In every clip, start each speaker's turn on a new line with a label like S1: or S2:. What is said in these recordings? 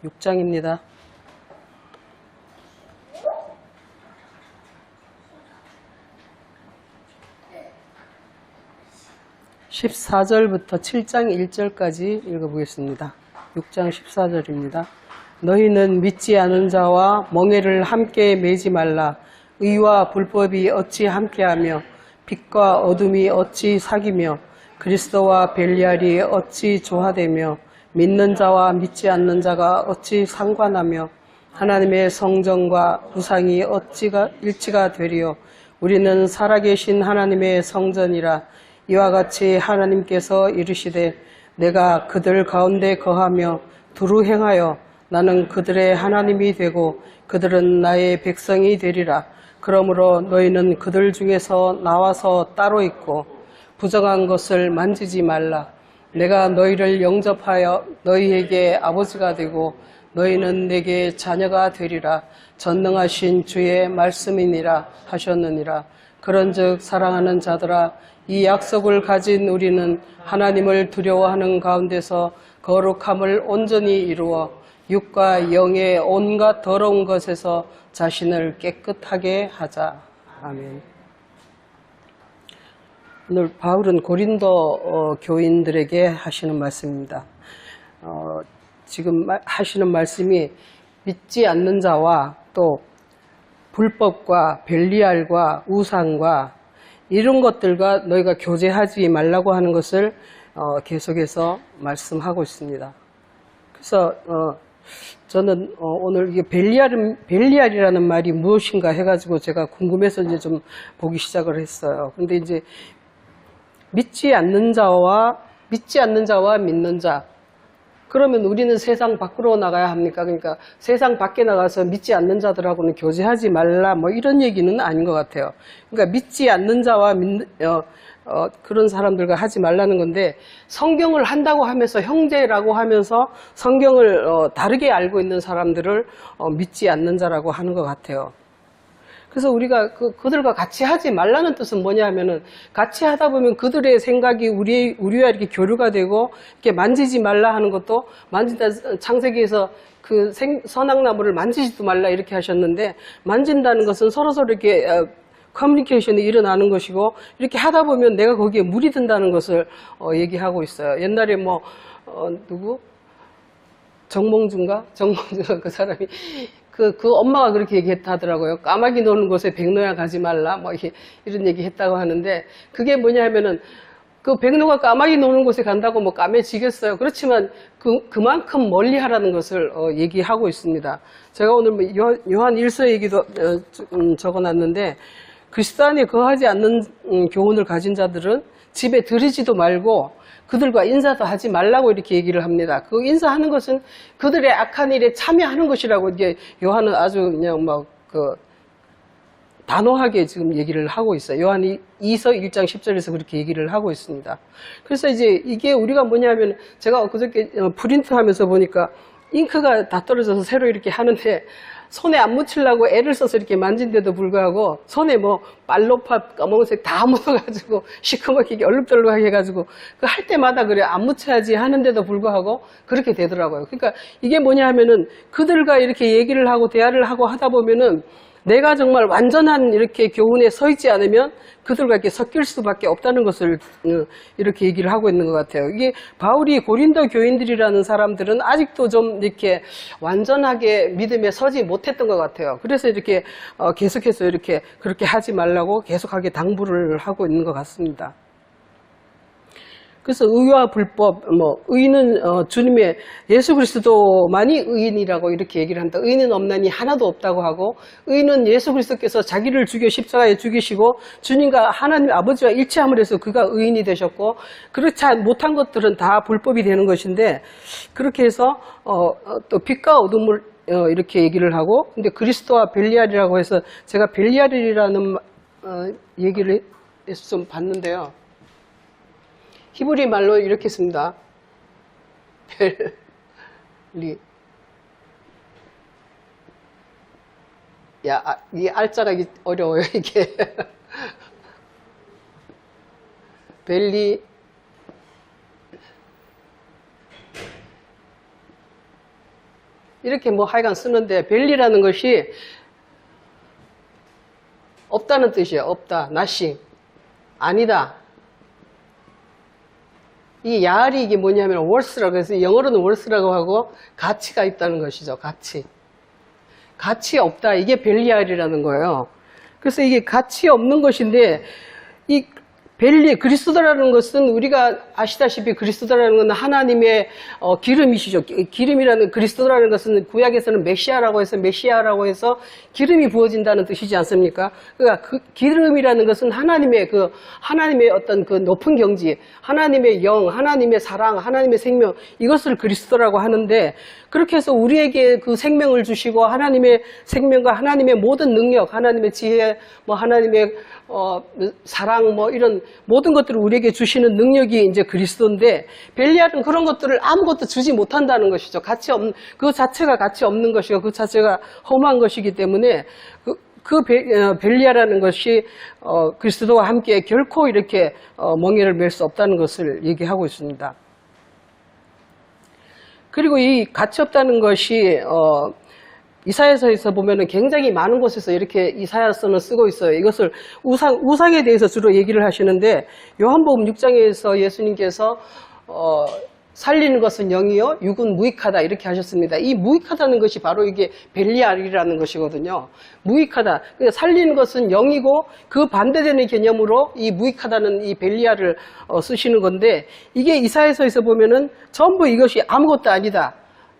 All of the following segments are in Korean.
S1: 6장입니다. 14절부터 7장 1절까지 읽어보겠습니다. 6장 14절입니다. 너희는 믿지 않은 자와 멍에를 함께 매지 말라. 의와 불법이 어찌 함께하며 빛과 어둠이 어찌 사귀며 그리스도와 벨리알이 어찌 조화되며 믿는 자와 믿지 않는 자가 어찌 상관하며 하나님의 성전과 우상이 어찌가 일치가 되리요. 우리는 살아계신 하나님의 성전이라. 이와 같이 하나님께서 이르시되 내가 그들 가운데 거하며 두루 행하여 나는 그들의 하나님이 되고 그들은 나의 백성이 되리라. 그러므로 너희는 그들 중에서 나와서 따로 있고 부정한 것을 만지지 말라. 내가 너희를 영접하여 너희에게 아버지가 되고 너희는 내게 자녀가 되리라. 전능하신 주의 말씀이니라 하셨느니라. 그런즉 사랑하는 자들아, 이 약속을 가진 우리는 하나님을 두려워하는 가운데서 거룩함을 온전히 이루어 육과 영의 온갖 더러운 것에서 자신을 깨끗하게 하자. 아멘. 오늘 바울은 고린도 교인들에게 하시는 말씀입니다. 지금 하시는 말씀이 믿지 않는 자와 또 불법과 벨리알과 우상과 이런 것들과 너희가 교제하지 말라고 하는 것을 계속해서 말씀하고 있습니다. 그래서 저는 오늘 이게 벨리알이라는 말이 무엇인가 해가지고 제가 궁금해서 이제 좀 보기 시작을 했어요. 근데 이제 믿지 않는 자와 믿는 자. 그러면 우리는 세상 밖으로 나가야 합니까? 그러니까 세상 밖에 나가서 믿지 않는 자들하고는 교제하지 말라 뭐 이런 얘기는 아닌 것 같아요. 그러니까 믿지 않는 자와 그런 사람들과 하지 말라는 건데, 성경을 한다고 하면서 형제라고 하면서 성경을 다르게 알고 있는 사람들을 믿지 않는 자라고 하는 것 같아요. 그래서 우리가 그들과 같이 하지 말라는 뜻은 뭐냐 하면은, 같이 하다 보면 그들의 생각이 우리와 이렇게 교류가 되고, 이렇게 만지지 말라 하는 것도, 창세기에서 그 선악나무를 만지지도 말라 이렇게 하셨는데, 만진다는 것은 서로서로 이렇게 커뮤니케이션이 일어나는 것이고, 이렇게 하다 보면 내가 거기에 물이 든다는 것을 얘기하고 있어요. 옛날에 정몽준가 그 사람이 그 엄마가 그렇게 얘기했다더라고요. 까마귀 노는 곳에 백로야 가지 말라 뭐 이런 얘기 했다고 하는데, 그게 뭐냐 하면은 그 백로가 까마귀 노는 곳에 간다고 뭐 까매지겠어요. 그렇지만 그만큼 멀리 하라는 것을 얘기하고 있습니다. 제가 오늘 요한 1서 얘기도 적어놨는데, 그리스도 안에 거하지 않는 교훈을 가진 자들은 집에 들이지도 말고 그들과 인사도 하지 말라고 이렇게 얘기를 합니다. 그 인사하는 것은 그들의 악한 일에 참여하는 것이라고 이게 요한은 아주 그냥 단호하게 지금 얘기를 하고 있어요. 요한 2서 1장 10절에서 그렇게 얘기를 하고 있습니다. 그래서 이제 이게 우리가 뭐냐면, 제가 그저께 프린트 하면서 보니까 잉크가 다 떨어져서 새로 이렇게 하는데, 손에 안 묻히려고 애를 써서 이렇게 만진데도 불구하고 손에 빨로팝 검은색 다 묻어가지고 시커멓게 얼룩덜룩하게 해가지고 그 할 때마다 그래 안 묻혀야지 하는데도 불구하고 그렇게 되더라고요. 그러니까 이게 뭐냐 하면은, 그들과 이렇게 얘기를 하고 대화를 하고 하다 보면은 내가 정말 완전한 이렇게 교훈에 서 있지 않으면 그들과 이렇게 섞일 수밖에 없다는 것을 이렇게 얘기를 하고 있는 것 같아요. 이게 바울이 고린도 교인들이라는 사람들은 아직도 좀 이렇게 완전하게 믿음에 서지 못했던 것 같아요. 그래서 이렇게 계속해서 이렇게 그렇게 하지 말라고 계속하게 당부를 하고 있는 것 같습니다. 그래서 의와 불법, 의는 주님의 예수 그리스도만이 의인이라고 이렇게 얘기를 한다. 의인은 없나니 하나도 없다고 하고, 의는 예수 그리스도께서 자기를 죽여 십자가에 죽이시고 주님과 하나님 아버지와 일치함을 해서 그가 의인이 되셨고, 그렇지 못한 것들은 다 불법이 되는 것인데, 그렇게 해서 또 빛과 어둠을 이렇게 얘기를 하고, 근데 그리스도와 벨리알이라고 해서 제가 벨리알이라는 얘기를 해서 좀 봤는데요. 히브리 말로 이렇게 씁니다. 벨리. 이 알자가 어려워요, 이게. 벨리. 이렇게 뭐 하여간 쓰는데 벨리라는 것이 없다는 뜻이에요. 없다. nothing. 아니다. 이 야알이 이게 뭐냐면 worth라고 해서 영어로는 worth라고 하고 가치가 있다는 것이죠. 가치 없다. 이게 벨리알이라는 거예요. 그래서 이게 가치 없는 것인데 이 벨리 그리스도라는 것은 우리가 아시다시피 그리스도라는 것은 하나님의 기름이시죠. 기름이라는 그리스도라는 것은 구약에서는 메시아라고 해서 기름이 부어진다는 뜻이지 않습니까? 그러니까 그 기름이라는 것은 하나님의 어떤 그 높은 경지, 하나님의 영, 하나님의 사랑, 하나님의 생명 이것을 그리스도라고 하는데 그렇게 해서 우리에게 그 생명을 주시고 하나님의 생명과 하나님의 모든 능력, 하나님의 지혜, 뭐 하나님의 사랑 뭐 이런 모든 것들을 우리에게 주시는 능력이 이제 그리스도인데 벨리알은 그런 것들을 아무것도 주지 못한다는 것이죠. 그 자체가 가치 없는 것이고 그 자체가 험한 것이기 때문에 벨리알이라는 것이 그리스도와 함께 결코 이렇게 멍에를 맬 수 없다는 것을 얘기하고 있습니다. 그리고 이 가치 없다는 것이 이사야서에서 보면은 굉장히 많은 곳에서 이렇게 이사야서는 쓰고 있어요. 이것을 우상에 대해서 주로 얘기를 하시는데 요한복음 6장에서 예수님께서 살리는 것은 영이요 육은 무익하다 이렇게 하셨습니다. 이 무익하다는 것이 바로 이게 벨리알이라는 것이거든요. 무익하다. 그러니까 살리는 것은 영이고 그 반대되는 개념으로 이 무익하다는 이 벨리알을 쓰시는 건데 이게 이사야서에서 보면은 전부 이것이 아무것도 아니다.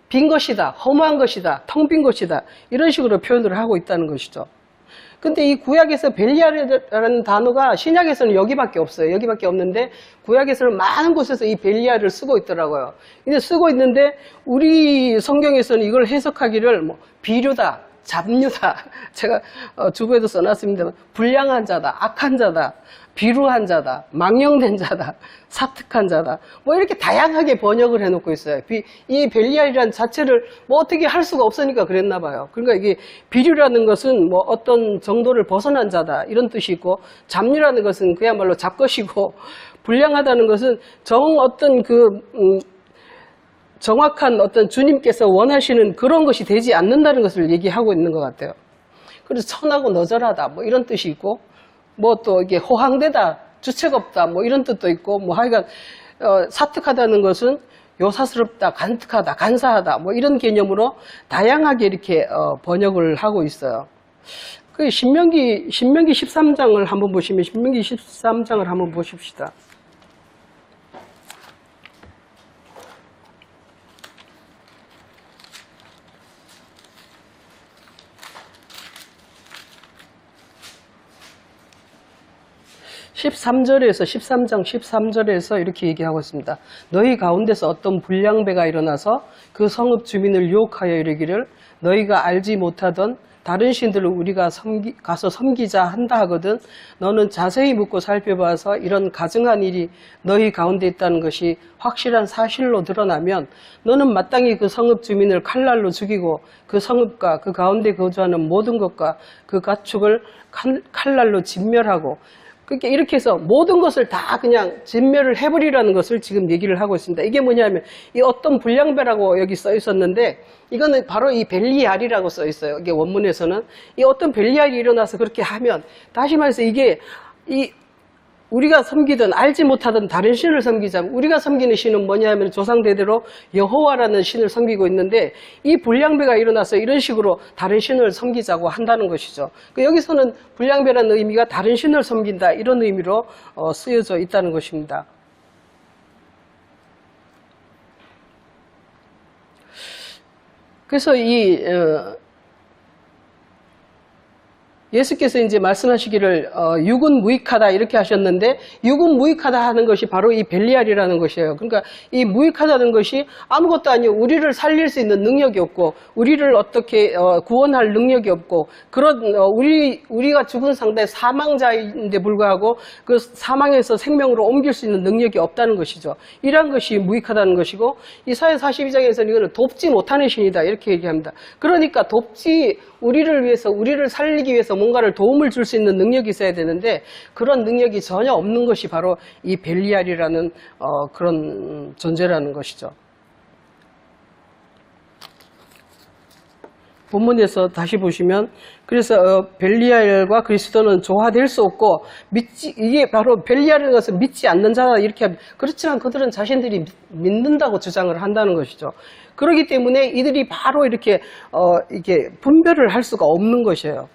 S1: 빈 것이다. 허무한 것이다. 텅 빈 것이다. 이런 식으로 표현을 하고 있다는 것이죠. 근데 이 구약에서 벨리알이라는 단어가 신약에서는 여기밖에 없어요. 여기밖에 없는데 구약에서는 많은 곳에서 이 벨리알을 쓰고 있더라고요. 근데 쓰고 있는데 우리 성경에서는 이걸 해석하기를 뭐 비류다, 잡류다. 제가 주부에도 써놨습니다. 불량한 자다, 악한 자다, 비루한 자다, 망령된 자다, 사특한 자다. 뭐 이렇게 다양하게 번역을 해놓고 있어요. 이 벨리알이라는 자체를 뭐 어떻게 할 수가 없으니까 그랬나 봐요. 그러니까 이게 비류라는 것은 뭐 어떤 정도를 벗어난 자다 이런 뜻이 있고 잡류라는 것은 그야말로 잡것이고 불량하다는 것은 정확한 어떤 주님께서 원하시는 그런 것이 되지 않는다는 것을 얘기하고 있는 것 같아요. 그래서 천하고 너절하다 뭐 이런 뜻이 있고 뭐 또 이게 호황되다, 주책 없다, 뭐 이런 뜻도 있고, 뭐 하여간, 사특하다는 것은 요사스럽다, 간특하다, 간사하다, 뭐 이런 개념으로 다양하게 이렇게, 번역을 하고 있어요. 그 신명기 13장을 한번 보시면, 신명기 13장을 한번 보십시다. (13장 13절에서) 이렇게 얘기하고 있습니다. 너희 가운데서 어떤 불량배가 일어나서 그 성읍 주민을 유혹하여 이르기를 너희가 알지 못하던 다른 신들을 우리가 가서 섬기자 한다 하거든 너는 자세히 묻고 살펴봐서 이런 가증한 일이 너희 가운데 있다는 것이 확실한 사실로 드러나면 너는 마땅히 그 성읍 주민을 칼날로 죽이고 그 성읍과 그 가운데 거주하는 모든 것과 그 가축을 칼날로 진멸하고 그러니까 이렇게 해서 모든 것을 다 그냥 진멸을 해버리라는 것을 지금 얘기를 하고 있습니다. 이게 뭐냐면 이 어떤 불량배라고 여기 써 있었는데 이거는 바로 이 벨리알이라고 써 있어요. 이게 원문에서는 이 어떤 벨리알이 일어나서 그렇게 하면 다시 말해서 이게 우리가 섬기던 알지 못하던 다른 신을 섬기자면 우리가 섬기는 신은 뭐냐 하면 조상대대로 여호와라는 신을 섬기고 있는데 이 불량배가 일어나서 이런 식으로 다른 신을 섬기자고 한다는 것이죠. 여기서는 불량배라는 의미가 다른 신을 섬긴다 이런 의미로 쓰여져 있다는 것입니다. 그래서 예수께서 이제 말씀하시기를 육은 무익하다 이렇게 하셨는데 육은 무익하다 하는 것이 바로 이 벨리알이라는 것이에요. 그러니까 이 무익하다는 것이 아무것도 아니고 우리를 살릴 수 있는 능력이 없고 우리를 어떻게 구원할 능력이 없고 그런 우리가 죽은 상대 사망자인데 불구하고 그 사망에서 생명으로 옮길 수 있는 능력이 없다는 것이죠. 이러한 것이 무익하다는 것이고 이사야 42장에서는 이거는 돕지 못하는 신이다 이렇게 얘기합니다. 그러니까 우리를 위해서 우리를 살리기 위해서 뭔가를 도움을 줄 수 있는 능력이 있어야 되는데 그런 능력이 전혀 없는 것이 바로 이 벨리알이라는 그런 존재라는 것이죠. 본문에서 다시 보시면 그래서 벨리알과 그리스도는 조화될 수 없고 이게 바로 벨리알이라는 것은 믿지 않는 자다 이렇게 그렇지만 그들은 자신들이 믿는다고 주장을 한다는 것이죠. 그렇기 때문에 이들이 바로 이렇게 분별을 할 수가 없는 것이에요.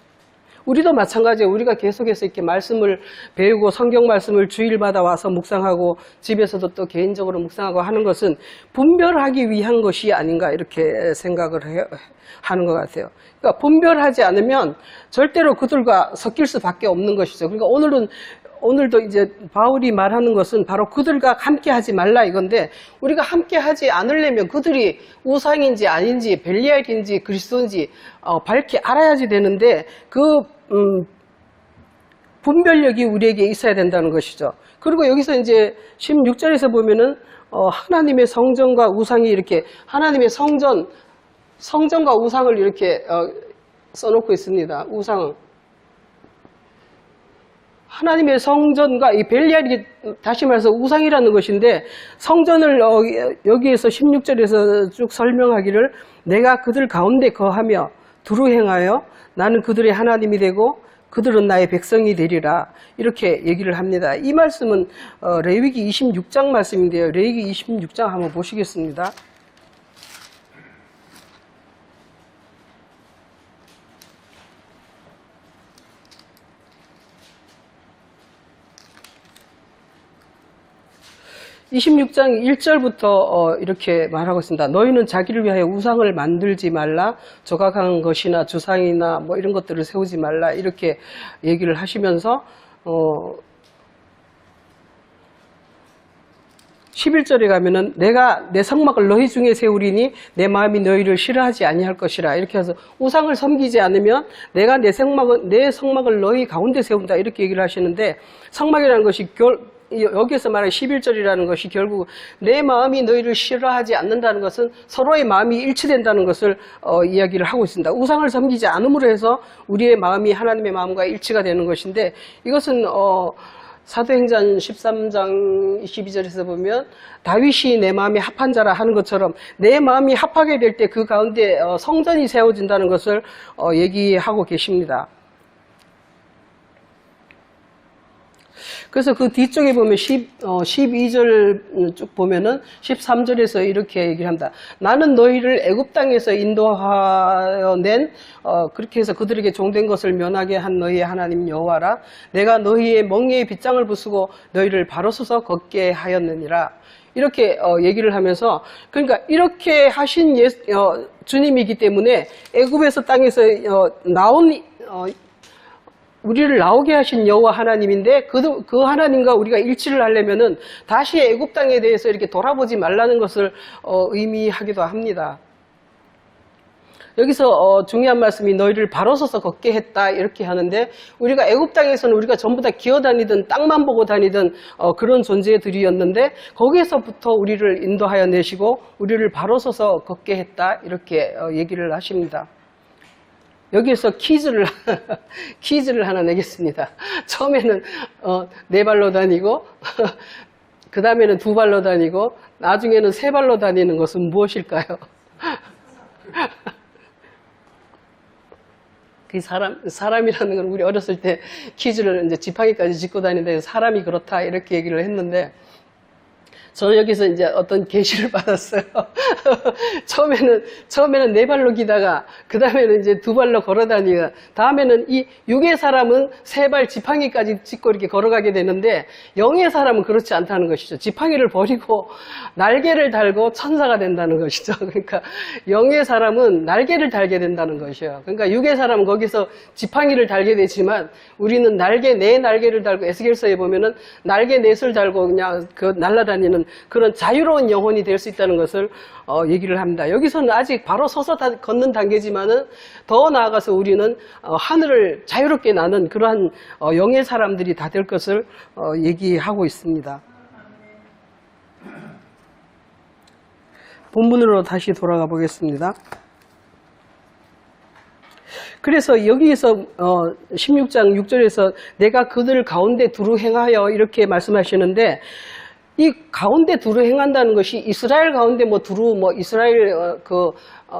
S1: 우리도 마찬가지예요. 우리가 계속해서 이렇게 말씀을 배우고 성경 말씀을 주일마다 와서 묵상하고 집에서도 또 개인적으로 묵상하고 하는 것은 분별하기 위한 것이 아닌가 이렇게 생각을 하는 것 같아요. 그러니까 분별하지 않으면 절대로 그들과 섞일 수밖에 없는 것이죠. 그러니까 오늘도 이제 바울이 말하는 것은 바로 그들과 함께 하지 말라 이건데 우리가 함께 하지 않으려면 그들이 우상인지 아닌지 벨리알인지 그리스도인지 밝히 알아야지 되는데 그 분별력이 우리에게 있어야 된다는 것이죠. 그리고 여기서 이제 16절에서 보면은 하나님의 성전과 우상이 이렇게 하나님의 성전과 우상을 이렇게 써놓고 있습니다. 우상. 하나님의 성전과 이 벨리알이 다시 말해서 우상이라는 것인데 성전을 여기에서 16절에서 쭉 설명하기를 내가 그들 가운데 거하며 두루 행하여 나는 그들의 하나님이 되고 그들은 나의 백성이 되리라 이렇게 얘기를 합니다. 이 말씀은 레위기 26장 말씀인데요. 레위기 26장 한번 보시겠습니다. (26장 1절부터) 이렇게 말하고 있습니다. 너희는 자기를 위하여 우상을 만들지 말라. 조각한 것이나 주상이나 뭐 이런 것들을 세우지 말라. 이렇게 얘기를 하시면서 11절에 가면은 내가 내 성막을 너희 중에 세우리니 내 마음이 너희를 싫어하지 아니할 것이라. 이렇게 해서 우상을 섬기지 않으면 내가 내 성막을 너희 가운데 세운다. 이렇게 얘기를 하시는데 성막이라는 것이 여기에서 말하는 11절이라는 것이 결국 내 마음이 너희를 싫어하지 않는다는 것은 서로의 마음이 일치된다는 것을 이야기를 하고 있습니다. 우상을 섬기지 않음으로 해서 우리의 마음이 하나님의 마음과 일치가 되는 것인데 이것은 사도행전 13장 22절에서 보면 다윗이 내 마음이 합한 자라 하는 것처럼 내 마음이 합하게 될 때 그 가운데 성전이 세워진다는 것을 얘기하고 계십니다. 그래서 그 뒤쪽에 보면 12절 쭉 보면은 13절에서 이렇게 얘기를 합니다. 나는 너희를 애굽 땅에서 인도하여 낸 그렇게 해서 그들에게 종된 것을 면하게 한 너희의 하나님 여호와라. 내가 너희의 멍에에 빗장을 부수고 너희를 바로 서서 걷게 하였느니라. 이렇게 얘기를 하면서 그러니까 이렇게 하신 주님이기 때문에 애굽에서 땅에서 나온 우리를 나오게 하신 여호와 하나님인데 그 하나님과 우리가 일치를 하려면은 다시 애굽 땅에 대해서 이렇게 돌아보지 말라는 것을 의미하기도 합니다. 여기서 중요한 말씀이 너희를 바로 서서 걷게 했다 이렇게 하는데 우리가 애굽 땅에서는 우리가 전부 다 기어다니든 땅만 보고 다니든 그런 존재들이었는데 거기에서부터 우리를 인도하여 내시고 우리를 바로 서서 걷게 했다 이렇게 얘기를 하십니다. 여기에서 퀴즈를 하나 내겠습니다. 처음에는 네 발로 다니고 그 다음에는 두 발로 다니고 나중에는 세 발로 다니는 것은 무엇일까요? 그 사람이라는 건 우리 어렸을 때 퀴즈를 이제 지팡이까지 짚고 다니는데 사람이 그렇다 이렇게 얘기를 했는데 저는 여기서 이제 어떤 계시를 받았어요. 처음에는 네 발로 기다가, 그 다음에는 이제 두 발로 걸어 다니가, 다음에는 이 육의 사람은 세 발 지팡이까지 짚고 이렇게 걸어가게 되는데, 영의 사람은 그렇지 않다는 것이죠. 지팡이를 버리고 날개를 달고 천사가 된다는 것이죠. 그러니까 영의 사람은 날개를 달게 된다는 것이에요. 그러니까 육의 사람은 거기서 지팡이를 달게 되지만, 우리는 네 날개를 달고, 에스겔서에 보면은 날개 넷을 달고 그냥 날아다니는 그런 자유로운 영혼이 될 수 있다는 것을 얘기를 합니다. 여기서는 아직 바로 서서 걷는 단계지만은 더 나아가서 우리는 하늘을 자유롭게 나는 그러한 영의 사람들이 다 될 것을 얘기하고 있습니다. 본문으로 다시 돌아가 보겠습니다. 그래서 여기에서 16장 6절에서 내가 그들 가운데 두루 행하여 이렇게 말씀하시는데 이 가운데 두루 행한다는 것이 이스라엘 가운데 두루 이스라엘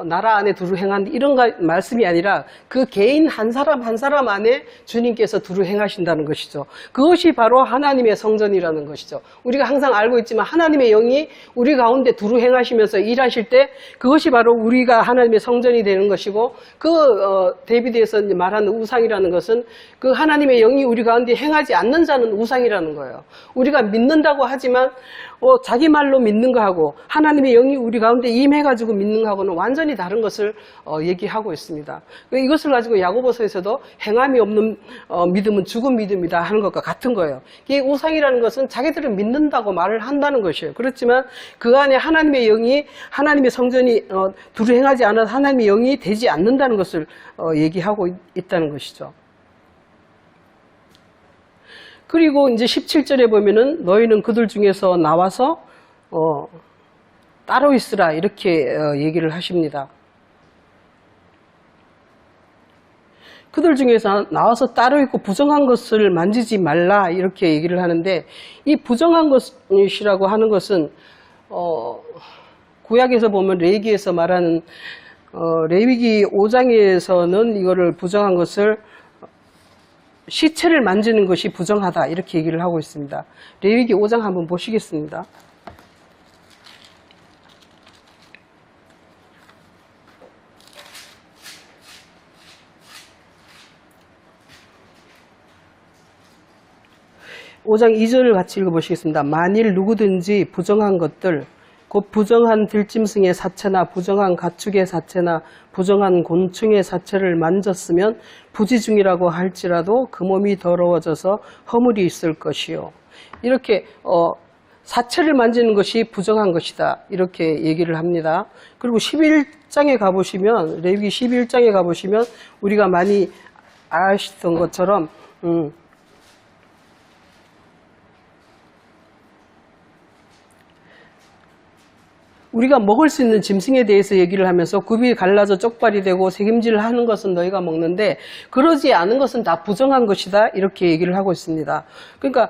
S1: 나라 안에 두루 행한다 이런 말씀이 아니라 그 개인 한 사람 한 사람 안에 주님께서 두루 행하신다는 것이죠. 그것이 바로 하나님의 성전이라는 것이죠. 우리가 항상 알고 있지만 하나님의 영이 우리 가운데 두루 행하시면서 일하실 때 그것이 바로 우리가 하나님의 성전이 되는 것이고, 데비드에서 말하는 우상이라는 것은 그 하나님의 영이 우리 가운데 행하지 않는 자는 우상이라는 거예요. 우리가 믿는다고 하지만 자기 말로 믿는 거하고 하나님의 영이 우리 가운데 임해가지고 믿는 거하고는 완전히 다른 것을 얘기하고 있습니다. 이것을 가지고 야고보서에서도 행함이 없는 믿음은 죽은 믿음이다 하는 것과 같은 거예요. 이 우상이라는 것은 자기들은 믿는다고 말을 한다는 것이에요. 그렇지만 그 안에 하나님의 영이, 하나님의 성전이 두루 행하지 않아서 하나님의 영이 되지 않는다는 것을 얘기하고 있다는 것이죠. 그리고 이제 17절에 보면은 너희는 그들 중에서 나와서 따로 있으라 이렇게 얘기를 하십니다. 그들 중에서 나와서 따로 있고 부정한 것을 만지지 말라 이렇게 얘기를 하는데, 이 부정한 것이라고 하는 것은 구약에서 보면 레위기에서 말하는 레위기 5장에서는 이거를 부정한 것을 시체를 만지는 것이 부정하다 이렇게 얘기를 하고 있습니다. 레위기 5장 한번 보시겠습니다. (5장 2절을) 같이 읽어보시겠습니다. 만일 누구든지 부정한 것들, 곧 부정한 들짐승의 사체나 부정한 가축의 사체나 부정한 곤충의 사체를 만졌으면 부지중이라고 할지라도 그 몸이 더러워져서 허물이 있을 것이요. 이렇게 사체를 만지는 것이 부정한 것이다 이렇게 얘기를 합니다. 그리고 11장에 가보시면, 레위기 11장에 가보시면 우리가 많이 아시던 것처럼 우리가 먹을 수 있는 짐승에 대해서 얘기를 하면서 굽이 갈라져 쪽발이 되고 새김질을 하는 것은 너희가 먹는데 그러지 않은 것은 다 부정한 것이다 이렇게 얘기를 하고 있습니다. 그러니까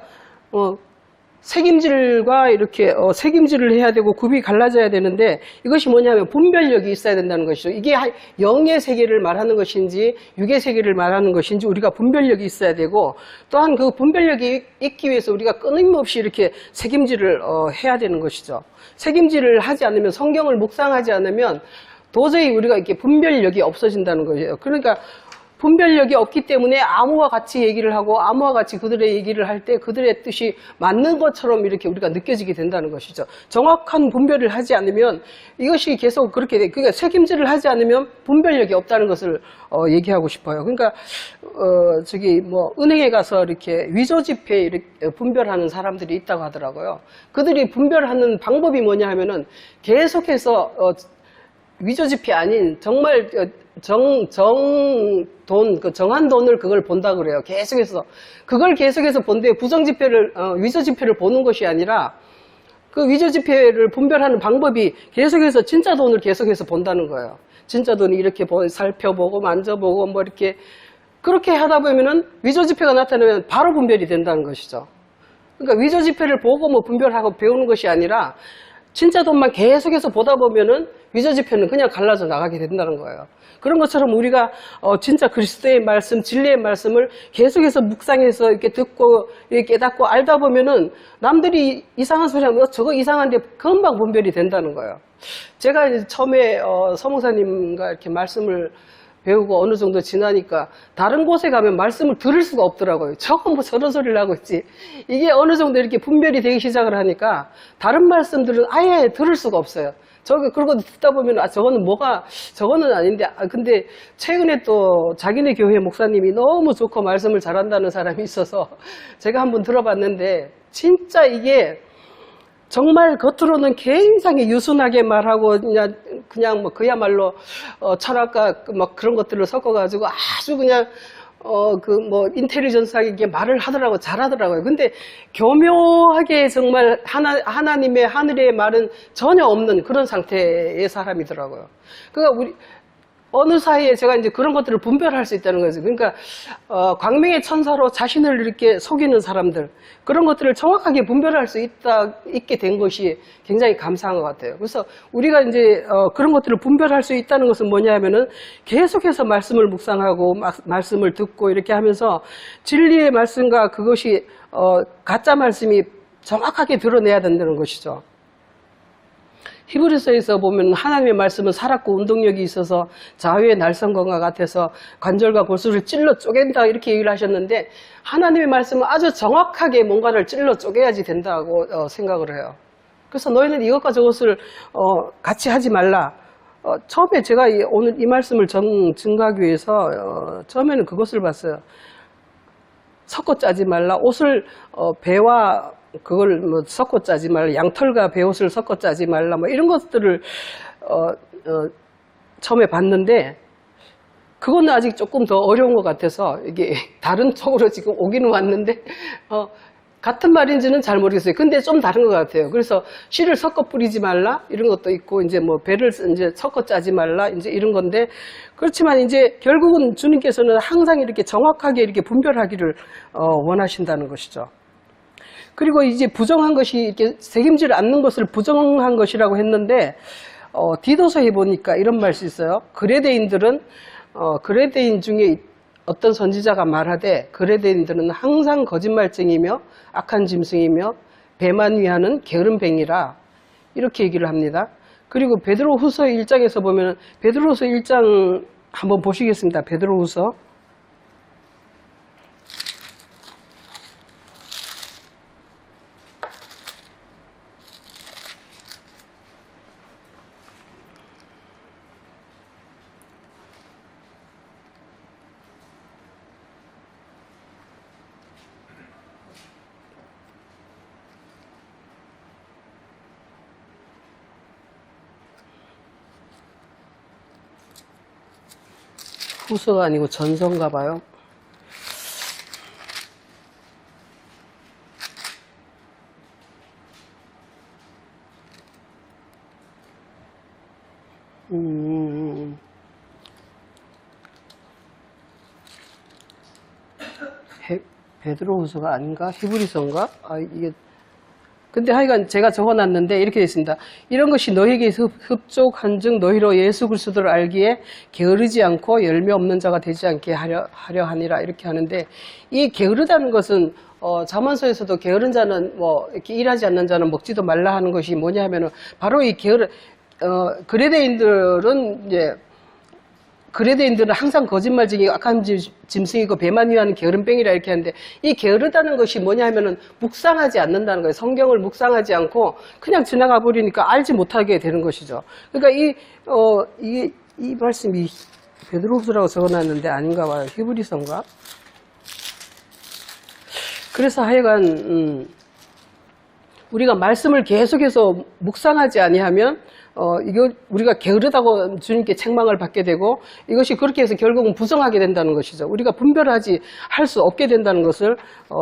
S1: 새김질과 이렇게 새김질을 해야 되고 굽이 갈라져야 되는데, 이것이 뭐냐면 분별력이 있어야 된다는 것이죠. 이게 영의 세계를 말하는 것인지 육의 세계를 말하는 것인지 우리가 분별력이 있어야 되고, 또한 그 분별력이 있기 위해서 우리가 끊임없이 이렇게 새김질을 해야 되는 것이죠. 새김질을 하지 않으면, 성경을 묵상하지 않으면 도저히 우리가 이렇게 분별력이 없어진다는 거예요. 그러니까 분별력이 없기 때문에 아무와 같이 얘기를 하고 아무와 같이 그들의 얘기를 할 때 그들의 뜻이 맞는 것처럼 이렇게 우리가 느껴지게 된다는 것이죠. 정확한 분별을 하지 않으면 이것이 계속 그렇게 돼. 그러니까 책임질을 하지 않으면 분별력이 없다는 것을 얘기하고 싶어요. 그러니까 은행에 가서 이렇게 위조지폐 이렇게 분별하는 사람들이 있다고 하더라고요. 그들이 분별하는 방법이 뭐냐 하면은 계속해서 위조지폐 아닌 정말 정한 돈을 그걸 본다 그래요. 그걸 계속해서 본데 위조지폐를 보는 것이 아니라 그 위조지폐를 분별하는 방법이 계속해서 진짜 돈을 계속해서 본다는 거예요. 진짜 돈이 이렇게 살펴보고 만져보고 이렇게 그렇게 하다 보면은 위조지폐가 나타나면 바로 분별이 된다는 것이죠. 그러니까 위조지폐를 보고 분별하고 배우는 것이 아니라 진짜 돈만 계속해서 보다 보면은 위조지폐는 그냥 갈라져 나가게 된다는 거예요. 그런 것처럼 우리가 진짜 그리스도의 말씀, 진리의 말씀을 계속해서 묵상해서 이렇게 듣고 이렇게 깨닫고 알다 보면은 남들이 이상한 소리 하면 저거 이상한데 금방 분별이 된다는 거예요. 제가 이제 처음에 서목사님과 이렇게 말씀을 배우고 어느 정도 지나니까 다른 곳에 가면 말씀을 들을 수가 없더라고요. 저거 저런 소리를 하고 있지. 이게 어느 정도 이렇게 분별이 되기 시작을 하니까 다른 말씀들은 아예 들을 수가 없어요. 그러고 듣다 보면 저거는 아닌데, 근데 최근에 또 자기네 교회 목사님이 너무 좋고 말씀을 잘한다는 사람이 있어서 제가 한번 들어봤는데, 진짜 이게 정말 겉으로는 굉장히 유순하게 말하고 그냥 그야말로 철학과 그런 것들을 섞어가지고 아주 그냥 인텔리전스하게 말을 하더라고요. 잘하더라고요. 근데 교묘하게 정말 하나님의 하늘의 말은 전혀 없는 그런 상태의 사람이더라고요. 그러니까 어느 사이에 제가 이제 그런 것들을 분별할 수 있다는 거죠. 그러니까 광명의 천사로 자신을 이렇게 속이는 사람들, 그런 것들을 정확하게 분별할 수 있게 된 것이 굉장히 감사한 것 같아요. 그래서 우리가 이제 그런 것들을 분별할 수 있다는 것은 뭐냐 하면은 계속해서 말씀을 묵상하고 말씀을 듣고 이렇게 하면서 진리의 말씀과 그것이 가짜 말씀이 정확하게 드러내야 된다는 것이죠. 히브리서에서 보면 하나님의 말씀은 살았고 운동력이 있어서 자유의 날선검과 같아서 관절과 골수를 찔러 쪼갠다 이렇게 얘기를 하셨는데, 하나님의 말씀은 아주 정확하게 뭔가를 찔러 쪼개야지 된다고 생각을 해요. 그래서 너희는 이것과 저것을 같이 하지 말라. 처음에 제가 오늘 이 말씀을 증거하기 위해서 처음에는 그것을 봤어요. 섞어 짜지 말라. 옷을 배와 그걸 뭐 섞어 짜지 말라, 양털과 배옷을 섞어 짜지 말라, 뭐 이런 것들을 처음에 봤는데, 그거는 아직 조금 더 어려운 것 같아서 이게 다른 쪽으로 지금 오기는 왔는데 같은 말인지는 잘 모르겠어요. 근데 좀 다른 것 같아요. 그래서 씨를 섞어 뿌리지 말라 이런 것도 있고, 이제 뭐 배를 이제 섞어 짜지 말라 이제 이런 건데, 그렇지만 이제 결국은 주님께서는 항상 이렇게 정확하게 이렇게 분별하기를 원하신다는 것이죠. 그리고 이제 부정한 것이 이렇게 책임질 않는 것을 부정한 것이라고 했는데, 디도서에 보니까 이런 말이 있어요. 그레데인들은 그레데인 중에 어떤 선지자가 말하되, 그레데인들은 항상 거짓말쟁이며 악한 짐승이며 배만 위하는 게으름뱅이라 이렇게 얘기를 합니다. 그리고 베드로후서 1장에서 보면, 베드로후서 1장 한번 보시겠습니다. 베드로후서 후서가 아니고 전서인가 봐요. 베드로후서가 아닌가? 히브리서인가? 이게 근데 하여간 제가 적어놨는데 이렇게 되어 있습니다. 이런 것이 너희에게 흡족한즉 너희로 예수 그리스도를 알기에 게으르지 않고 열매 없는 자가 되지 않게 하려 하니라 이렇게 하는데, 이 게으르다는 것은 잠언서에서도 게으른 자는 뭐 이렇게 일하지 않는 자는 먹지도 말라 하는 것이 뭐냐 하면은 바로 이 그레데인들은 이제 그레데인들은 항상 거짓말쟁이고 악한 짐승이고 배만 위하는 게으름뱅이라 이렇게 하는데, 이 게으르다는 것이 뭐냐 하면은 묵상하지 않는다는 거예요. 성경을 묵상하지 않고 그냥 지나가 버리니까 알지 못하게 되는 것이죠. 그러니까 이 말씀이 베드로후서라고 적어놨는데 아닌가 봐요. 히브리서인가? 그래서 하여간 우리가 말씀을 계속해서 묵상하지 아니하면 이거 우리가 게으르다고 주님께 책망을 받게 되고, 이것이 그렇게 해서 결국은 부정하게 된다는 것이죠. 우리가 분별하지 할 수 없게 된다는 것을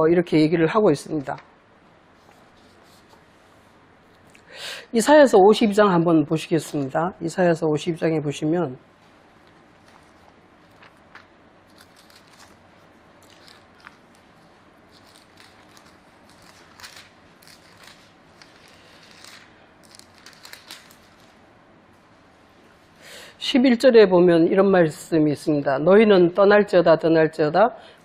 S1: 이렇게 얘기를 하고 있습니다. 이사야서 52장 한번 보시겠습니다. 이사야서 52장에 보시면 11절에 보면 이런 말씀이 있습니다. 너희는 떠날지어다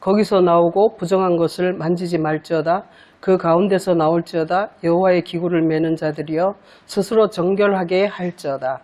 S1: 거기서 나오고 부정한 것을 만지지 말지어다. 그 가운데서 나올지어다. 여호와의 기구를 매는 자들이여 스스로 정결하게 할지어다.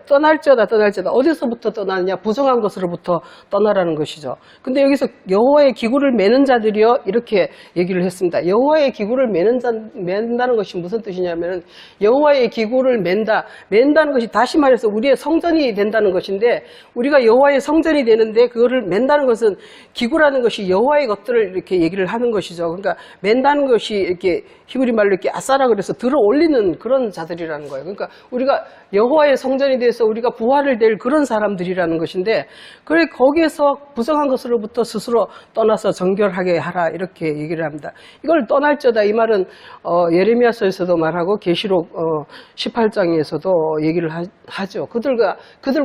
S1: 떠날지어다. 어디서부터 떠나느냐? 부정한 것으로부터 떠나라는 것이죠. 근데 여기서 여호와의 기구를 매는 자들이여 이렇게 얘기를 했습니다. 여호와의 기구를 맨다는 것이 무슨 뜻이냐면, 여호와의 기구를 맨다는 것이 다시 말해서 우리의 성전이 된다는 것인데, 우리가 여호와의 성전이 되는데 그거를 맨다는 것은, 기구라는 것이 여호와의 것들을 이렇게 얘기를 하는 것이죠. 그러니까 맨다는 것이 이렇게 히브리 말로 이렇게 아싸라 그래서 들어 올리는 그런 자들이라는 거예요. 그러니까 우리가 여호와의 성전이 돼서 우리가 부활을 될 그런 사람들이라는 것인데, 그래 거기에서 부정한 것으로부터 스스로 떠나서 정결하게 하라 이렇게 얘기를 합니다. 이걸 떠날저다 이 말은 예레미야서에서도 말하고 계시록 18장에서도 얘기를 하죠. 그들과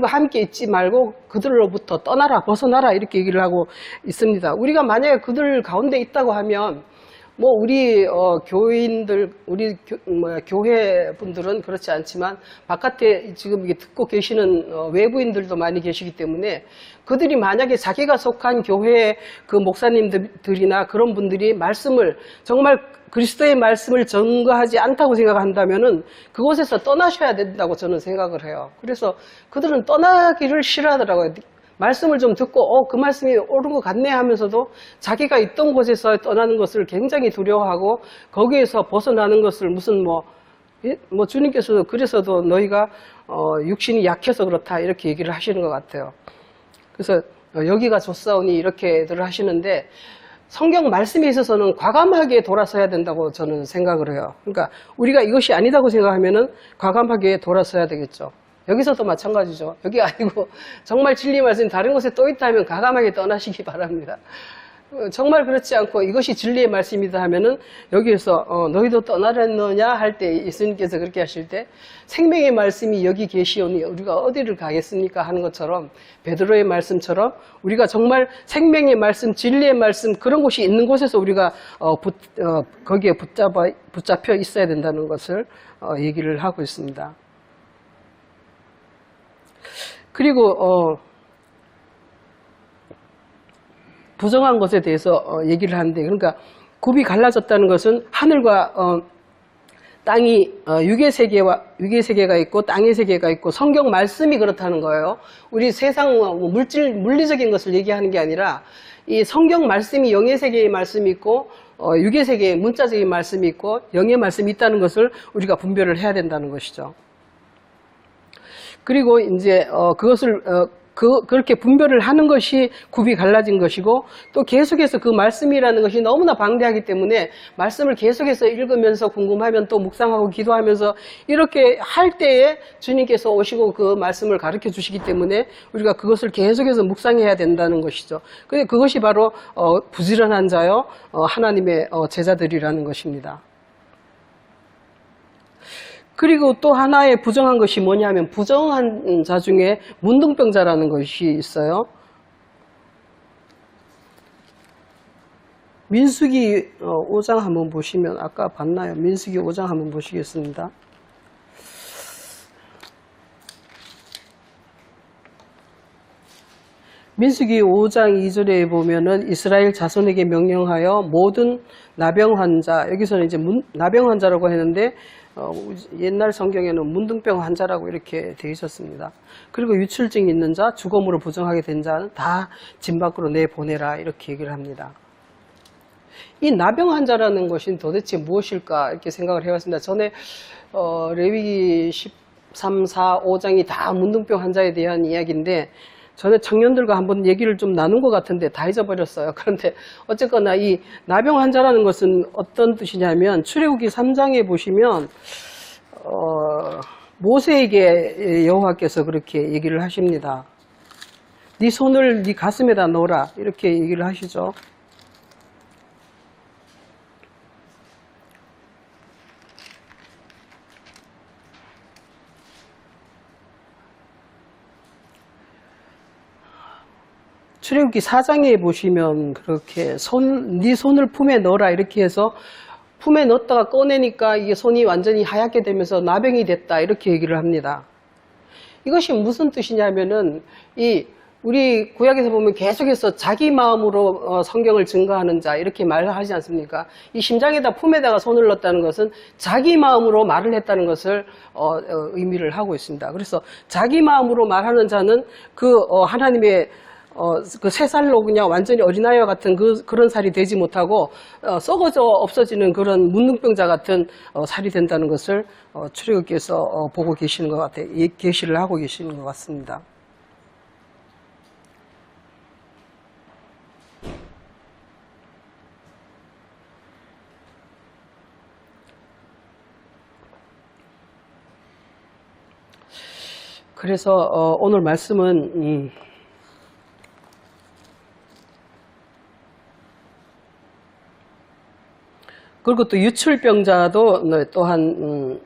S1: 함께 있지 말고 그들로부터 떠나라, 벗어나라 이렇게 얘기를 하고 있습니다. 우리가 만약에 그들 가운데 있다고 하면 뭐 우리 교인들, 우리 교회 분들은 그렇지 않지만 바깥에 지금 이게 듣고 계시는 외부인들도 많이 계시기 때문에 그들이 만약에 자기가 속한 교회의 그 목사님들이나 그런 분들이 말씀을 정말 그리스도의 말씀을 전거하지 않다고 생각한다면은 그곳에서 떠나셔야 된다고 저는 생각을 해요. 그래서 그들은 떠나기를 싫어하더라고요. 말씀을 좀 듣고 그 말씀이 옳은 것 같네 하면서도 자기가 있던 곳에서 떠나는 것을 굉장히 두려워하고 거기에서 벗어나는 것을 무슨 뭐 주님께서도 그래서도 너희가 육신이 약해서 그렇다 이렇게 얘기를 하시는 것 같아요. 그래서 여기가 좋사오니 이렇게들 하시는데 성경 말씀에 있어서는 과감하게 돌아서야 된다고 저는 생각을 해요. 그러니까 우리가 이것이 아니다고 생각하면은 과감하게 돌아서야 되겠죠. 여기서도 마찬가지죠. 여기 아니고 정말 진리 말씀이 다른 곳에 또 있다면 과감하게 떠나시기 바랍니다. 정말 그렇지 않고 이것이 진리의 말씀이다 하면은 여기에서 너희도 떠나랬느냐 할 때 예수님께서 그렇게 하실 때 생명의 말씀이 여기 계시오니 우리가 어디를 가겠습니까 하는 것처럼 베드로의 말씀처럼 우리가 정말 생명의 말씀, 진리의 말씀 그런 곳이 있는 곳에서 우리가 거기에 붙잡혀 있어야 된다는 것을 얘기를 하고 있습니다. 그리고 부정한 것에 대해서 얘기를 하는데, 그러니까 굽이 갈라졌다는 것은 하늘과 땅이 육의 세계가 있고 땅의 세계가 있고 성경 말씀이 그렇다는 거예요. 우리 세상 물리적인 것을 얘기하는 게 아니라 이 성경 말씀이 영의 세계의 말씀이 있고 육의 세계의 문자적인 말씀이 있고 영의 말씀이 있다는 것을 우리가 분별을 해야 된다는 것이죠. 그리고 이제 그것을 그렇게 분별을 하는 것이 굽이 갈라진 것이고 또 계속해서 그 말씀이라는 것이 너무나 방대하기 때문에 말씀을 계속해서 읽으면서 궁금하면 또 묵상하고 기도하면서 이렇게 할 때에 주님께서 오시고 그 말씀을 가르쳐 주시기 때문에 우리가 그것을 계속해서 묵상해야 된다는 것이죠. 그것이 바로 부지런한 자요 하나님의 제자들이라는 것입니다. 그리고 또 하나의 부정한 것이 뭐냐면 부정한 자 중에 문둥병자라는 것이 있어요. 민수기 5장 한번 보시면 아까 봤나요? 민수기 5장 한번 보시겠습니다. 민수기 5장 2절에 보면은 이스라엘 자손에게 명령하여 모든 나병 환자, 여기서는 이제 나병 환자라고 했는데 옛날 성경에는 문둥병 환자라고 이렇게 되어 있었습니다. 그리고 유출증이 있는 자, 죽음으로 부정하게 된 자는 다 진 밖으로 내보내라 이렇게 얘기를 합니다. 이 나병 환자라는 것이 도대체 무엇일까 이렇게 생각을 해봤습니다. 전에 레위기 13, 4, 5장이 다 문둥병 환자에 대한 이야기인데 전에 청년들과 한번 얘기를 좀 나눈 것 같은데 다 잊어버렸어요. 그런데 어쨌거나 이 나병 환자라는 것은 어떤 뜻이냐면 출애굽기 3장에 보시면 모세에게 여호와께서 그렇게 얘기를 하십니다. 네 손을 네 가슴에다 넣어라 이렇게 얘기를 하시죠. 출애굽기 4장에 보시면 그렇게 네 손을 품에 넣어라 이렇게 해서 품에 넣었다가 꺼내니까 이게 손이 완전히 하얗게 되면서 나병이 됐다 이렇게 얘기를 합니다. 이것이 무슨 뜻이냐면은 우리 구약에서 보면 계속해서 자기 마음으로 성경을 증거하는 자 이렇게 말을 하지 않습니까? 이 심장에다 품에다가 손을 넣었다는 것은 자기 마음으로 말을 했다는 것을 의미를 하고 있습니다. 그래서 자기 마음으로 말하는 자는 하나님의 그 새 살로 그냥 완전히 어린아이와 같은 그런 살이 되지 못하고 썩어져 없어지는 그런 문둥병자 같은 살이 된다는 것을 출애굽기에서 보고 계시는 것 같아요. 계시를 하고 계시는 것 같습니다. 그래서 오늘 말씀은 그리고 또 유출병자도 또한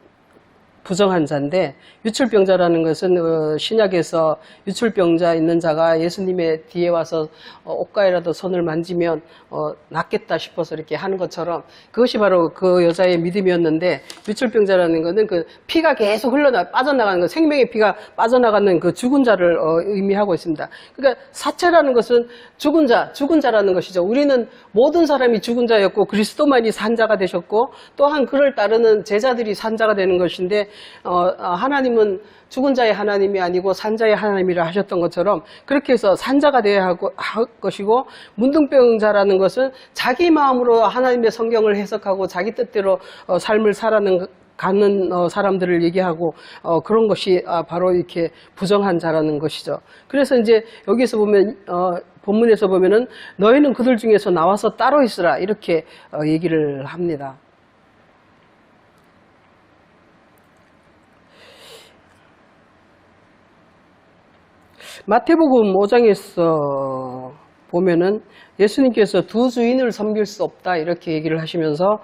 S1: 부정한 자인데, 유출병자라는 것은 신약에서 유출병자 있는 자가 예수님의 뒤에 와서 옷가에라도 손을 만지면 낫겠다 싶어서 이렇게 하는 것처럼, 그것이 바로 그 여자의 믿음이었는데, 유출병자라는 것은 그 피가 계속 빠져나가는 것, 생명의 피가 빠져나가는 그 죽은 자를 의미하고 있습니다. 그러니까 사체라는 것은 죽은 자라는 것이죠. 우리는 모든 사람이 죽은 자였고 그리스도만이 산 자가 되셨고, 또한 그를 따르는 제자들이 산 자가 되는 것인데, 하나님은 죽은 자의 하나님이 아니고 산 자의 하나님이라 하셨던 것처럼, 그렇게 해서 산 자가 되어야 할 것이고, 문둥병자라는 것은 자기 마음으로 하나님의 성경을 해석하고 자기 뜻대로 삶을 가는 사람들을 얘기하고, 그런 것이 바로 이렇게 부정한 자라는 것이죠. 그래서 이제 여기서 보면 본문에서 보면은 너희는 그들 중에서 나와서 따로 있으라, 이렇게 얘기를 합니다. 마태복음 5장에서 보면은 예수님께서 두 주인을 섬길 수 없다, 이렇게 얘기를 하시면서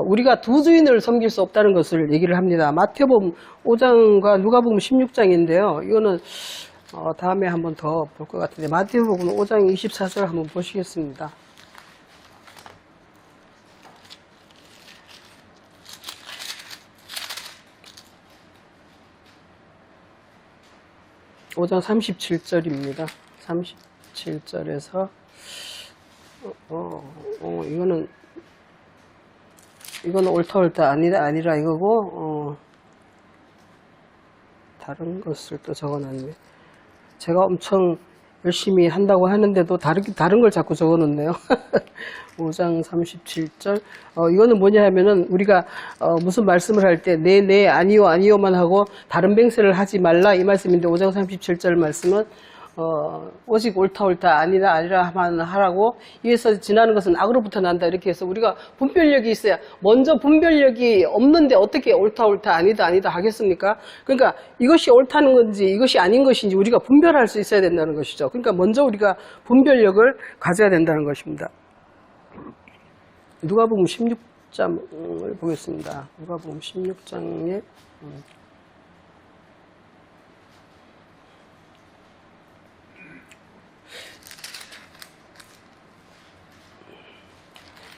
S1: 우리가 두 주인을 섬길 수 없다는 것을 얘기를 합니다. 마태복음 5장과 누가복음 16장인데요. 이거는 다음에 한번 더 볼 것 같은데, 마태복음 5장 24절 한번 보시겠습니다. (5장) 37절입니다. 37절에서 이거는 옳다 아니라 이거고, 다른 것을 또 적어놨네. 제가 엄청 열심히 한다고 하는데도 다른 걸 자꾸 적어놓네요. 5장 37절. 이거는 뭐냐 하면은, 우리가 무슨 말씀을 할 때 네 아니요만 하고 다른 뱅세를 하지 말라, 이 말씀인데, 5장 37절 말씀은 오직 옳다 아니라만 하라고, 이에서 지나는 것은 악으로부터 난다, 이렇게 해서 우리가 분별력이 있어야, 먼저 분별력이 없는데 어떻게 옳다 아니다 하겠습니까? 그러니까 이것이 옳다는 건지 이것이 아닌 것인지 우리가 분별할 수 있어야 된다는 것이죠. 그러니까 먼저 우리가 분별력을 가져야 된다는 것입니다. 누가복음 16장을 보겠습니다. 누가복음 16장에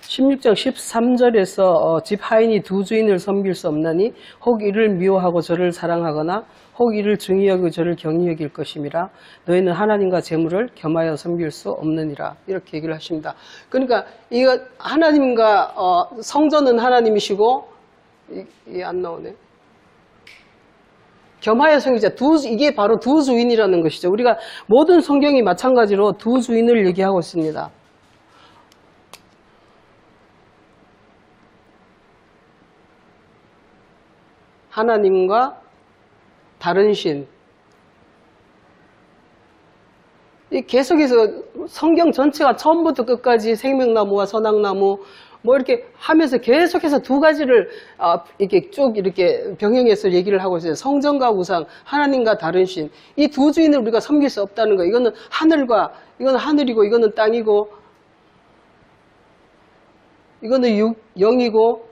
S1: 16장 13절에서 집 하인이 두 주인을 섬길 수 없나니 혹 이를 미워하고 저를 사랑하거나 혹 이를 중히 여기고 저를 경히 여길 것임이라. 너희는 하나님과 재물을 겸하여 섬길 수 없느니라, 이렇게 얘기를 하십니다. 그러니까 이거 하나님과 성전은 하나님이시고, 이게 안 나오네. 겸하여 섬기자, 이게 바로 두 주인이라는 것이죠. 우리가 모든 성경이 마찬가지로 두 주인을 얘기하고 있습니다. 하나님과 다른 신. 계속해서 성경 전체가 처음부터 끝까지 생명나무와 선악나무 이렇게 하면서 계속해서 두 가지를 이렇게 쭉 이렇게 병행해서 얘기를 하고 있어요. 성전과 우상, 하나님과 다른 신. 이 두 주인을 우리가 섬길 수 없다는 거예요. 이거는 이거는 하늘이고 이거는 땅이고, 이거는 영이고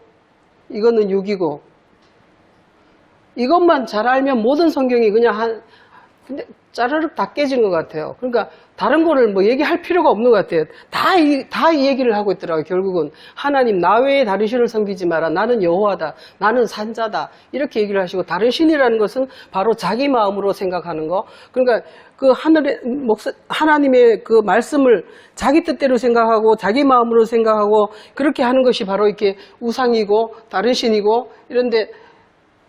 S1: 이거는 육이고, 이것만 잘 알면 모든 성경이 그냥 근데 짜르륵 다 깨지는 것 같아요. 그러니까 다른 거를 뭐 얘기할 필요가 없는 것 같아요. 다 이 얘기를 하고 있더라고요. 결국은 하나님, 나 외에 다른 신을 섬기지 마라. 나는 여호와다. 나는 산자다. 이렇게 얘기를 하시고, 다른 신이라는 것은 바로 자기 마음으로 생각하는 거. 그러니까 그 하나님의 그 말씀을 자기 뜻대로 생각하고 자기 마음으로 생각하고 그렇게 하는 것이 바로 이렇게 우상이고 다른 신이고, 이런데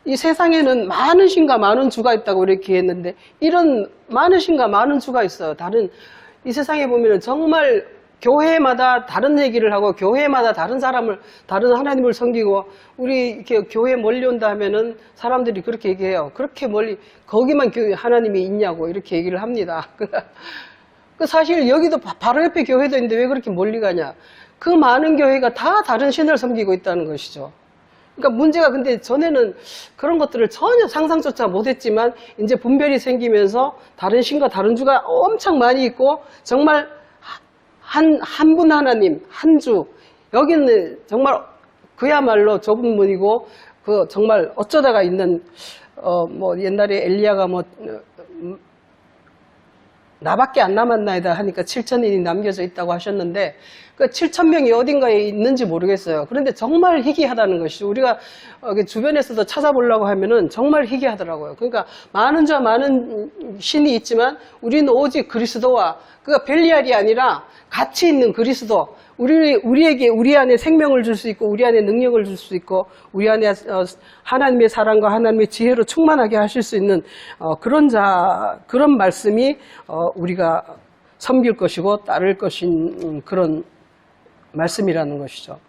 S1: 이 세상에는 많은 신과 많은 주가 있다고 이렇게 했는데, 이런 많은 신과 많은 주가 있어요. 이 세상에 보면은 정말 교회마다 다른 얘기를 하고, 교회마다 다른 하나님을 섬기고, 우리 이렇게 교회 멀리 온다 하면은 사람들이 그렇게 얘기해요. 그렇게 멀리, 거기만 하나님이 있냐고 이렇게 얘기를 합니다. 사실 여기도 바로 옆에 교회도 있는데 왜 그렇게 멀리 가냐. 그 많은 교회가 다 다른 신을 섬기고 있다는 것이죠. 그러니까 문제가 근데 전에는 그런 것들을 전혀 상상조차 못했지만 이제 분별이 생기면서 다른 신과 다른 주가 엄청 많이 있고 정말 한 분 하나님, 한 주, 여기는 정말 그야말로 좁은 문이고 그 정말 어쩌다가 있는 뭐 옛날에 엘리야가 뭐 나밖에 안 남았나이다 하니까 7,000인이 남겨져 있다고 하셨는데 그 7,000명이 어딘가에 있는지 모르겠어요. 그런데 정말 희귀하다는 것이죠. 우리가 주변에서도 찾아보려고 하면은 정말 희귀하더라고요. 그러니까 많은 자 많은 신이 있지만 우리는 오직 그리스도와 그가 벨리알이 아니라 가치 있는 그리스도, 우리에게 우리 안에 생명을 줄 수 있고 우리 안에 능력을 줄 수 있고 우리 안에 하나님의 사랑과 하나님의 지혜로 충만하게 하실 수 있는 그런 말씀이 우리가 섬길 것이고 따를 것인 그런 말씀이라는 것이죠.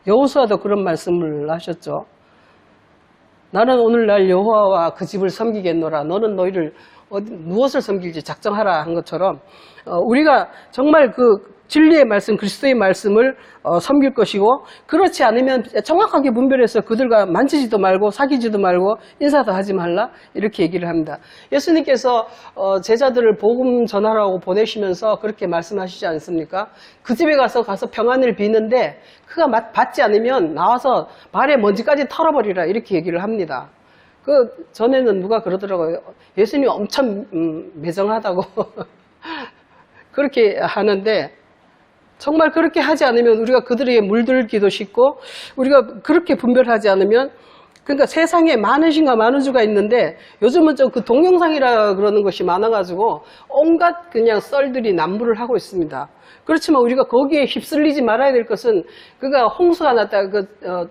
S1: 여호수아도 그런 말씀을 하셨죠. 나는 오늘날 여호와와 그 집을 섬기겠노라. 너는 너희를 무엇을 섬길지 작정하라 한 것처럼 우리가 정말 그 진리의 말씀, 그리스도의 말씀을 섬길 것이고 그렇지 않으면 정확하게 분별해서 그들과 만지지도 말고 사귀지도 말고 인사도 하지 말라 이렇게 얘기를 합니다. 예수님께서 제자들을 복음 전하라고 보내시면서 그렇게 말씀하시지 않습니까? 그 집에 가서 평안을 비는데 그가 받지 않으면 나와서 발에 먼지까지 털어버리라 이렇게 얘기를 합니다. 그 전에는 누가 그러더라고요. 예수님이 엄청 매정하다고 그렇게 하는데 정말 그렇게 하지 않으면 우리가 그들에게 물들기도 쉽고 우리가 그렇게 분별하지 않으면 그러니까 세상에 많은 신과 많은 주가 있는데 요즘은 좀 그 동영상이라 그러는 것이 많아가지고 온갖 그냥 썰들이 난무를 하고 있습니다. 그렇지만 우리가 거기에 휩쓸리지 말아야 될 것은 그가 홍수가 났다.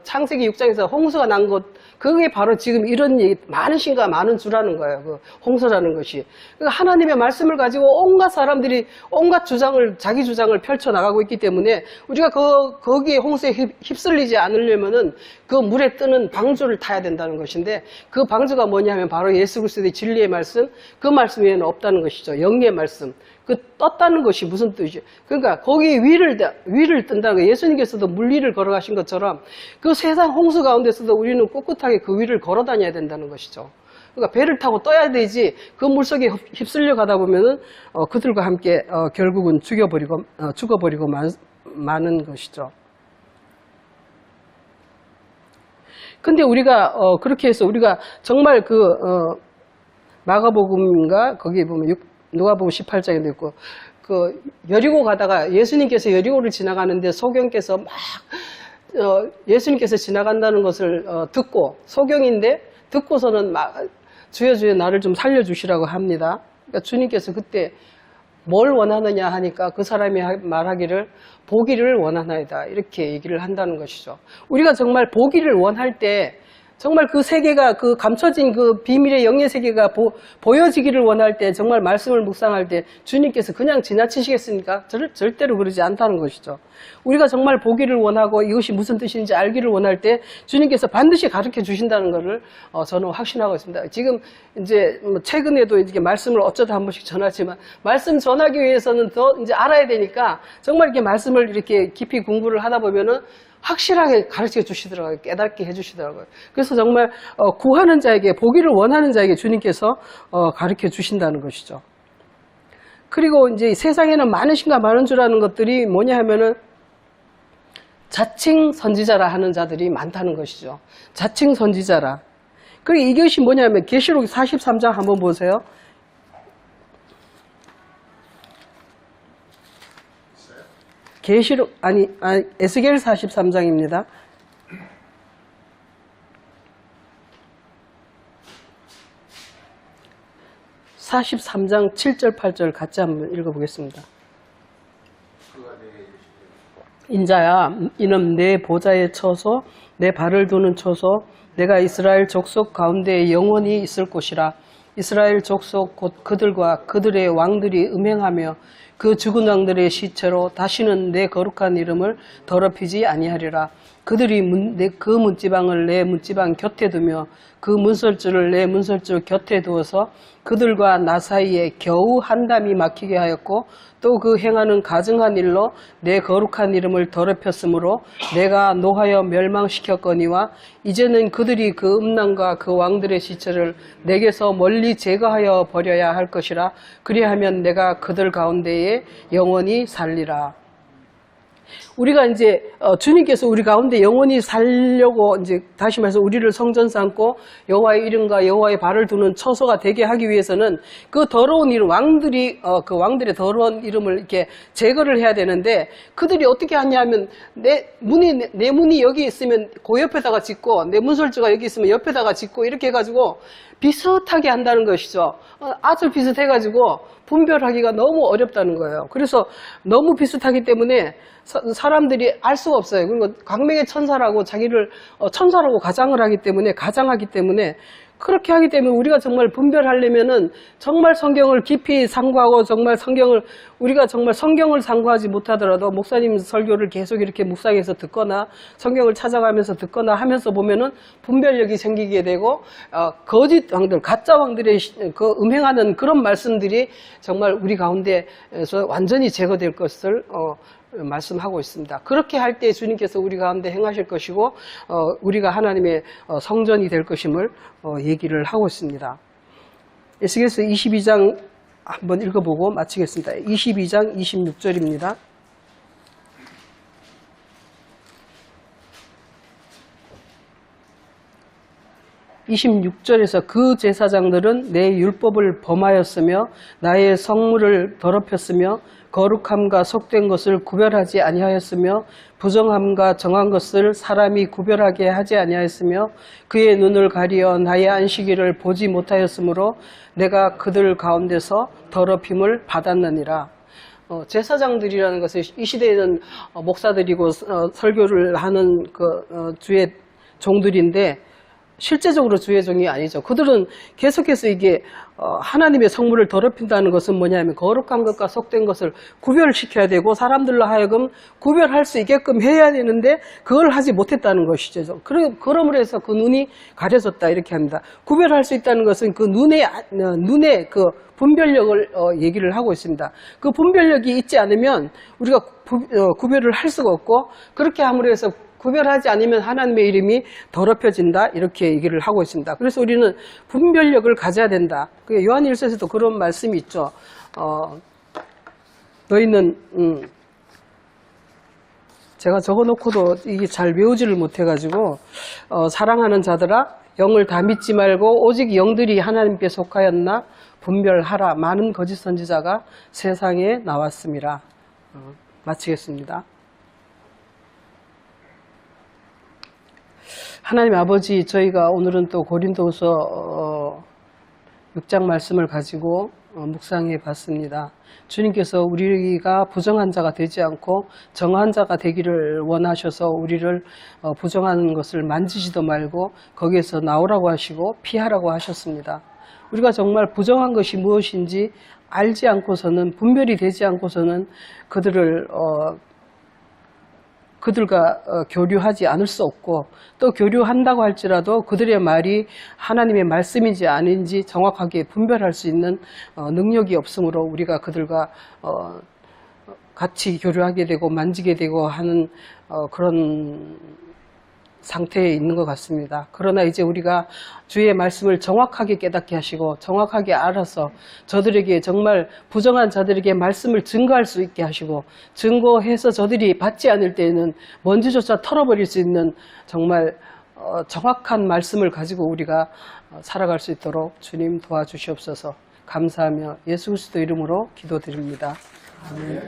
S1: 창세기 6장에서 홍수가 난 것, 그게 바로 지금 이런 얘기, 많은 신과 많은 주라는 거예요. 그 홍수라는 것이. 그러니까 하나님의 말씀을 가지고 온갖 사람들이 온갖 자기 주장을 펼쳐나가고 있기 때문에 우리가 거기에 홍수에 휩쓸리지 않으려면은 그 물에 뜨는 방주를 타야 된다는 것인데 그 방주가 뭐냐 하면 바로 예수 그리스도의 진리의 말씀, 그 말씀 외에는 없다는 것이죠. 영의 말씀. 그 떴다는 것이 무슨 뜻이죠? 그러니까 거기 위를 뜬다는 거예요. 예수님께서도 물 위를 걸어가신 것처럼 그 세상 홍수 가운데서도 우리는 꿋꿋하게 그 위를 걸어 다녀야 된다는 것이죠. 그러니까 배를 타고 떠야 되지 그 물속에 휩쓸려 가다 보면은 그들과 함께 결국은 죽어버리고 마는 것이죠. 근데 우리가 그렇게 해서 우리가 정말 마가복음인가 거기 보면 누가복음 18장에도 있고 그 여리고 가다가 예수님께서 여리고를 지나가는데 소경께서 막 예수님께서 지나간다는 것을 듣고 소경인데 듣고서는 막 주여 주여 나를 좀 살려주시라고 합니다. 그러니까 주님께서 그때 뭘 원하느냐 하니까 그 사람이 말하기를 보기를 원하나이다 이렇게 얘기를 한다는 것이죠. 우리가 정말 보기를 원할 때 정말 그 세계가 그 감춰진 그 비밀의 영의 세계가 보여지기를 원할 때 정말 말씀을 묵상할 때 주님께서 그냥 지나치시겠습니까? 절대로 그러지 않다는 것이죠. 우리가 정말 보기를 원하고 이것이 무슨 뜻인지 알기를 원할 때 주님께서 반드시 가르쳐 주신다는 것을 저는 확신하고 있습니다. 지금 이제 최근에도 이렇게 말씀을 어쩌다 한 번씩 전하지만 말씀 전하기 위해서는 더 이제 알아야 되니까 정말 이렇게 말씀을 이렇게 깊이 공부를 하다 보면은 확실하게 가르쳐 주시더라고요. 깨닫게 해주시더라고요. 그래서 정말 구하는 자에게 보기를 원하는 자에게 주님께서 가르쳐 주신다는 것이죠. 그리고 이제 세상에는 많은 신과 많은 주라는 것들이 뭐냐 하면은 자칭 선지자라 하는 자들이 많다는 것이죠. 자칭 선지자라. 그리고 이것이 뭐냐면 계시록 43장 한번 보세요. 계시록 에스겔 43장입니다. 43장 7절 8절 같이 한번 읽어보겠습니다. 인자야 이는 내 보좌에 처소 내 발을 두는 처소 내가 이스라엘 족속 가운데 영원히 있을 곳이라. 이스라엘 족속 곧 그들과 그들의 왕들이 음행하며 그 죽은 왕들의 시체로 다시는 내 거룩한 이름을 더럽히지 아니하리라. 그들이 그 문지방을 내 문지방 곁에 두며 그 문설주를 내 문설주 곁에 두어서 그들과 나 사이에 겨우 한담이 막히게 하였고 또 그 행하는 가증한 일로 내 거룩한 이름을 더럽혔으므로 내가 노하여 멸망시켰거니와 이제는 그들이 그 음란과 그 왕들의 시체를 내게서 멀리 제거하여 버려야 할 것이라. 그리하면 내가 그들 가운데에 영원히 살리라. 우리가 이제 주님께서 우리 가운데 영원히 살려고 이제 다시 말해서 우리를 성전 삼고 여호와의 이름과 여호와의 발을 두는 처소가 되게 하기 위해서는 그 더러운 이름 왕들이 그 왕들의 더러운 이름을 이렇게 제거를 해야 되는데 그들이 어떻게 하냐면 내 문이 여기 있으면 그 옆에다가 짓고 내 문설주가 여기 있으면 옆에다가 짓고 이렇게 해가지고 비슷하게 한다는 것이죠. 아주 비슷해가지고 분별하기가 너무 어렵다는 거예요. 그래서 너무 비슷하기 때문에 사람들이 알 수가 없어요. 그리고 광명의 천사라고 자기를 천사라고 가장하기 때문에 그렇게 하기 때문에 우리가 정말 분별하려면은 정말 성경을 깊이 상고하고 정말 우리가 정말 성경을 상고하지 못하더라도 목사님 설교를 계속 이렇게 묵상해서 듣거나 성경을 찾아가면서 듣거나 하면서 보면은 분별력이 생기게 되고 거짓 왕들, 가짜 왕들의 그 음행하는 그런 말씀들이 정말 우리 가운데에서 완전히 제거될 것을 말씀하고 있습니다. 그렇게 할 때 주님께서 우리 가운데 행하실 것이고 우리가 하나님의 성전이 될 것임을 얘기를 하고 있습니다. 에스겔서 22장 한번 읽어보고 마치겠습니다. 22장 26절입니다. (26절에서) 그 제사장들은 내 율법을 범하였으며 나의 성물을 더럽혔으며 거룩함과 속된 것을 구별하지 아니하였으며 부정함과 정한 것을 사람이 구별하게 하지 아니하였으며 그의 눈을 가리어 나의 안식일을 보지 못하였으므로 내가 그들 가운데서 더럽힘을 받았느니라. 제사장들이라는 것은 이 시대에는 목사들이고 설교를 하는 주의 종들인데 실제적으로 주의 종이 아니죠. 그들은 계속해서 이게 하나님의 성물을 더럽힌다는 것은 뭐냐면 거룩한 것과 속된 것을 구별시켜야 되고 사람들로 하여금 구별할 수 있게끔 해야 되는데 그걸 하지 못했다는 것이죠. 그러므로 해서 그 눈이 가려졌다 이렇게 합니다. 구별할 수 있다는 것은 그 눈의 그 분별력을 얘기를 하고 있습니다. 그 분별력이 있지 않으면 우리가 구별을 할 수가 없고 그렇게 함으로 해서 구별하지 않으면 하나님의 이름이 더럽혀진다 이렇게 얘기를 하고 있습니다. 그래서 우리는 분별력을 가져야 된다. 요한일서에서도 그런 말씀이 있죠. 너희는 제가 적어놓고도 이게 잘 외우지를 못해가지고 사랑하는 자들아 영을 다 믿지 말고 오직 영들이 하나님께 속하였나 분별하라. 많은 거짓 선지자가 세상에 나왔습니다. 마치겠습니다. 하나님 아버지, 저희가 오늘은 또 고린도후서 6장 말씀을 가지고 묵상해 봤습니다. 주님께서 우리가 부정한 자가 되지 않고 정한 자가 되기를 원하셔서 우리를 부정하는 것을 만지지도 말고 거기에서 나오라고 하시고 피하라고 하셨습니다. 우리가 정말 부정한 것이 무엇인지 알지 않고서는 분별이 되지 않고서는 그들과 교류하지 않을 수 없고 또 교류한다고 할지라도 그들의 말이 하나님의 말씀인지 아닌지 정확하게 분별할 수 있는 능력이 없으므로 우리가 그들과 같이 교류하게 되고 만지게 되고 하는 그런 상태에 있는 것 같습니다. 그러나 이제 우리가 주의 말씀을 정확하게 깨닫게 하시고 정확하게 알아서 저들에게 정말 부정한 자들에게 말씀을 증거할 수 있게 하시고 증거해서 저들이 받지 않을 때에는 먼지조차 털어버릴 수 있는 정말 정확한 말씀을 가지고 우리가 살아갈 수 있도록 주님 도와주시옵소서. 감사하며 예수 그리스도 이름으로 기도드립니다. 아멘.